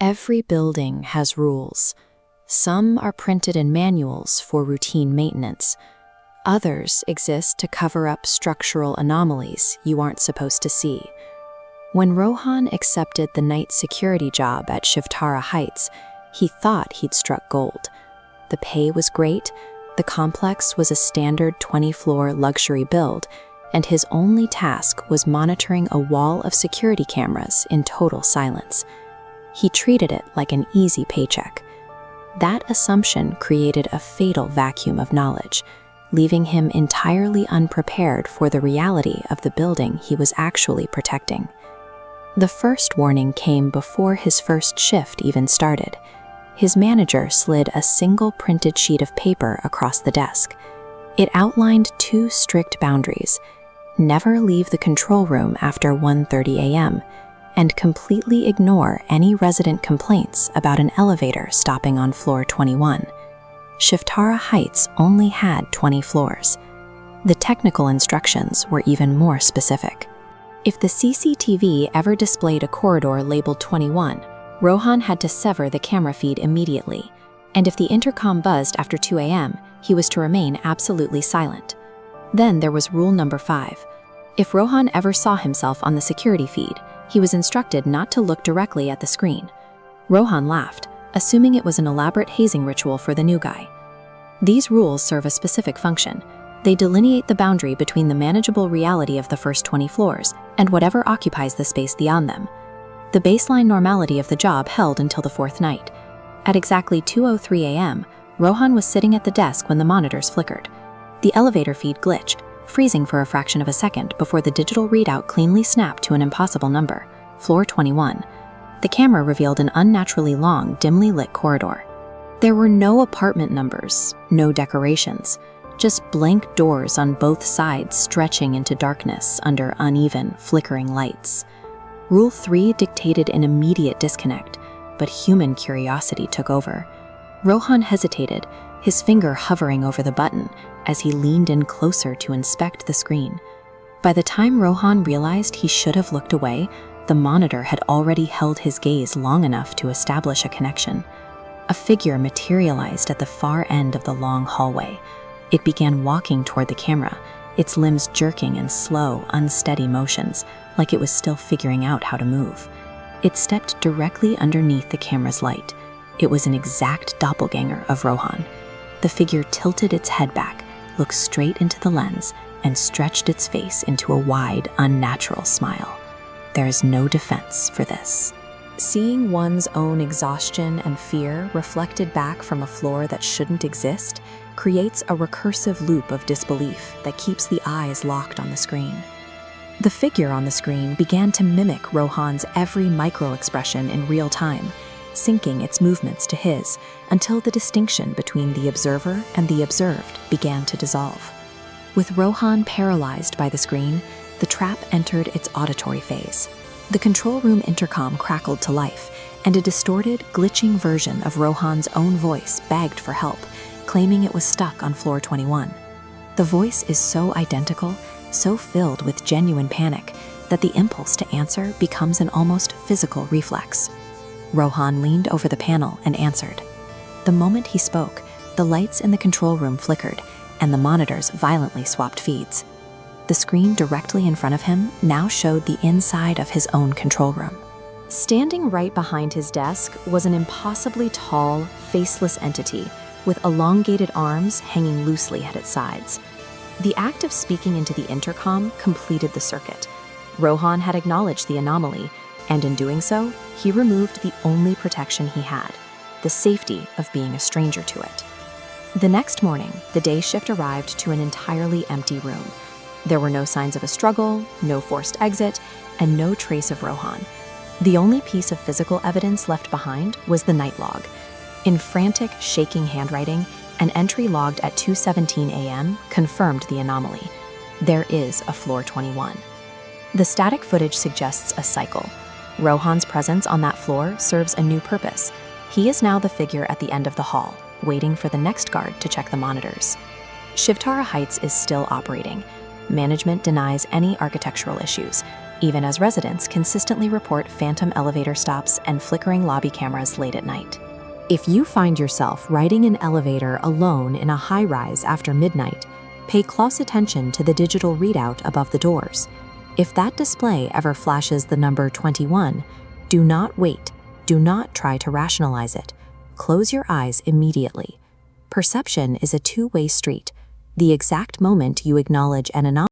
Every building has rules. Some are printed in manuals for routine maintenance. Others exist to cover up structural anomalies you aren't supposed to see. When Rohan accepted the night security job at Shivtara Heights, he thought he'd struck gold. The pay was great, the complex was a standard 20-floor luxury build, and his only task was monitoring a wall of security cameras in total silence. He treated it like an easy paycheck. That assumption created a fatal vacuum of knowledge, leaving him entirely unprepared for the reality of the building he was actually protecting. The first warning came before his first shift even started. His manager slid a single printed sheet of paper across the desk. It outlined 2 strict boundaries: never leave the control room after 1:30 a.m., and completely ignore any resident complaints about an elevator stopping on floor 21. Shivtara Heights only had 20 floors. The technical instructions were even more specific. If the CCTV ever displayed a corridor labeled 21, Rohan had to sever the camera feed immediately, and if the intercom buzzed after 2 a.m., he was to remain absolutely silent. Then there was rule number 5. If Rohan ever saw himself on the security feed, he was instructed not to look directly at the screen. Rohan laughed, assuming it was an elaborate hazing ritual for the new guy. These rules serve a specific function. They delineate the boundary between the manageable reality of the first 20 floors and whatever occupies the space beyond them. The baseline normality of the job held until the 4th night. At exactly 2:03 a.m., Rohan was sitting at the desk when the monitors flickered. The elevator feed glitched, freezing for a fraction of a second before the digital readout cleanly snapped to an impossible number, floor 21. The camera revealed an unnaturally long, dimly lit corridor. There were no apartment numbers, no decorations, just blank doors on both sides stretching into darkness under uneven, flickering lights. Rule 3 dictated an immediate disconnect, but human curiosity took over. Rohan hesitated, his finger hovering over the button as he leaned in closer to inspect the screen. By the time Rohan realized he should have looked away, the monitor had already held his gaze long enough to establish a connection. A figure materialized at the far end of the long hallway. It began walking toward the camera, its limbs jerking in slow, unsteady motions, like it was still figuring out how to move. It stepped directly underneath the camera's light. It was an exact doppelganger of Rohan. The figure tilted its head back, looked straight into the lens, and stretched its face into a wide, unnatural smile. There is no defense for this. Seeing one's own exhaustion and fear reflected back from a floor that shouldn't exist creates a recursive loop of disbelief that keeps the eyes locked on the screen. The figure on the screen began to mimic Rohan's every micro-expression in real time, syncing its movements to his until the distinction between the observer and the observed began to dissolve. With Rohan paralyzed by the screen, the trap entered its auditory phase. The control room intercom crackled to life, and a distorted, glitching version of Rohan's own voice begged for help, claiming it was stuck on floor 21. The voice is so identical, so filled with genuine panic, that the impulse to answer becomes an almost physical reflex. Rohan leaned over the panel and answered. The moment he spoke, the lights in the control room flickered, and the monitors violently swapped feeds. The screen directly in front of him now showed the inside of his own control room. Standing right behind his desk was an impossibly tall, faceless entity with elongated arms hanging loosely at its sides. The act of speaking into the intercom completed the circuit. Rohan had acknowledged the anomaly, and in doing so, he removed the only protection he had, the safety of being a stranger to it. The next morning, the day shift arrived to an entirely empty room. There were no signs of a struggle, no forced exit, and no trace of Rohan. The only piece of physical evidence left behind was the night log. In frantic, shaking handwriting, an entry logged at 2:17 a.m. confirmed the anomaly. There is a floor 21. The static footage suggests a cycle. Rohan's presence on that floor serves a new purpose. He is now the figure at the end of the hall, waiting for the next guard to check the monitors. Shivtara Heights is still operating. Management denies any architectural issues, even as residents consistently report phantom elevator stops and flickering lobby cameras late at night. If you find yourself riding an elevator alone in a high-rise after midnight, pay close attention to the digital readout above the doors. If that display ever flashes the number 21, do not wait. Do not try to rationalize it. Close your eyes immediately. Perception is a two-way street. The exact moment you acknowledge an anomaly